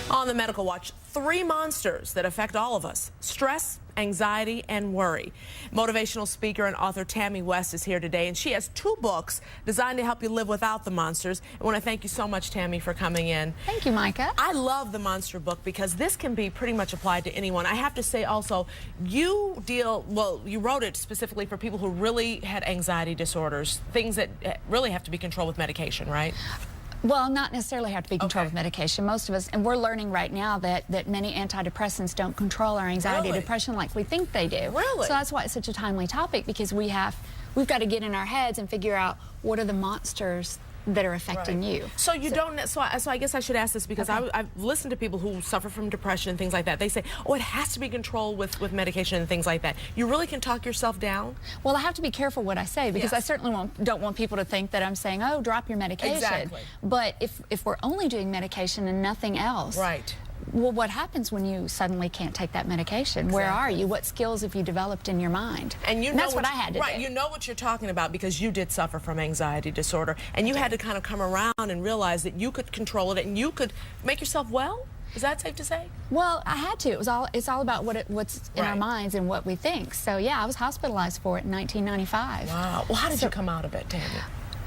On the Medical Watch, 3 monsters that affect all of us: stress, anxiety, and worry. Motivational speaker and author Tammy West is here today, and she has 2 books designed to help you live without the monsters. I want to thank you so much, Tammy, for coming in. Thank you, Micah. I love the monster book because this can be pretty much applied to anyone. I have to say also, you wrote it specifically for people who really had anxiety disorders, things that really have to be controlled with medication, right? Well, not necessarily have to be controlled with medication. Most of us, and we're learning right now that many antidepressants don't control our anxiety and depression like we think they do. Really? So that's why it's such a timely topic, because we've got to get in our heads and figure out what are the monsters that are affecting you. So you don't, so I guess I should ask this because I've listened to people who suffer from depression and things like that. They say, oh, it has to be controlled with medication and things like that. You really can talk yourself down? Well, I have to be careful what I say, because I certainly don't want people to think that I'm saying, oh, drop your medication. Exactly. But if we're only doing medication and nothing else, well, what happens when you suddenly can't take that medication? Where are you? What skills have you developed in your mind? And that's what I had to do. You know what you're talking about because you did suffer from anxiety disorder, and you had to kind of come around and realize that you could control it and you could make yourself well? Is that safe to say? Well, I had to. It's all about what's in our minds and what we think. So yeah, I was hospitalized for it in 1995. Wow. Well, how did you come out of it, Tammy?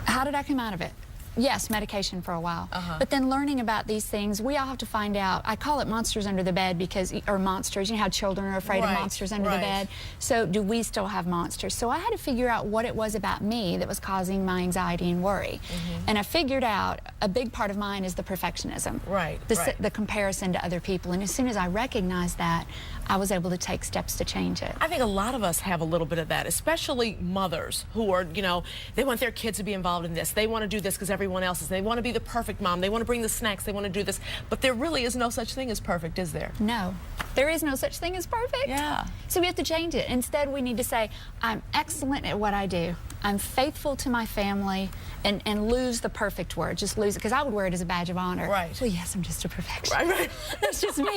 How did I come out of it? Yes, medication for a while. But then learning about these things, we all have to find out. I call it monsters under the bed because, or monsters, you know how children are afraid of monsters under the bed. So do we still have monsters? So I had to figure out what it was about me that was causing my anxiety and worry. And I figured out a big part of mine is the perfectionism. The comparison to other people. And as soon as I recognized that, I was able to take steps to change it. I think a lot of us have a little bit of that, especially mothers who are, you know, they want their kids to be involved in this. They want to do this because everyone else is. They want to be the perfect mom. They want to bring the snacks. They want to do this. But there really is no such thing as perfect, is there? No. There is no such thing as perfect. Yeah. So we have to change it. Instead, we need to say, I'm excellent at what I do. I'm faithful to my family, and lose the perfect word. Just lose it, because I would wear it as a badge of honor. Well, yes, I'm just a perfectionist. That's just me.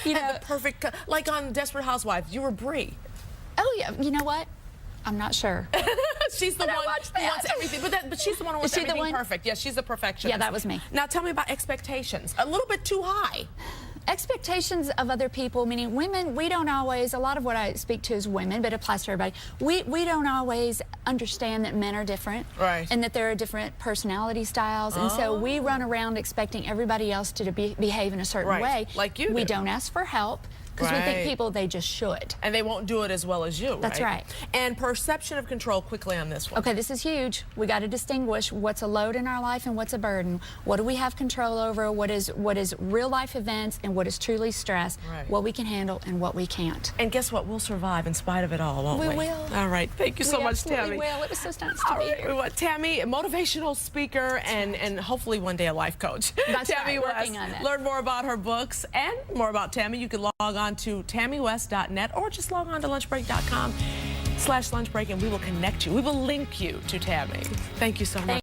You know, the perfect, like on Desperate Housewives, you were Brie. Oh yeah. You know what? I'm not sure. She's the one who wants everything, but she's the one who wants everything perfect. Yes, she's the perfectionist. Yeah, that was me. Now tell me about expectations. A little bit too high. Expectations of other people, meaning women, we don't always, a lot of what I speak to is women, but it applies to everybody. We don't always understand that men are different. And that there are different personality styles. And so we run around expecting everybody else to behave in a certain way. Like you do. We don't ask for help. Because we think people, they just should. And they won't do it as well as you, That's right. And perception of control, quickly on this one. Okay, this is huge. We got to distinguish what's a load in our life and what's a burden. What do we have control over? What is real life events and what is truly stress? What we can handle and what we can't. And guess what? We'll survive in spite of it all, won't we? We will. All right. Thank you so much, Tammy. We will. It was so nice to be here. Tammy, a motivational speaker and hopefully one day a life coach. That's Tammy West. Working on it. Learn more about her books and more about Tammy. You can log on to TammyWest.net or just log on to lunchbreak.com/lunchbreak and we will connect you. We will link you to Tammy. Thank you so much.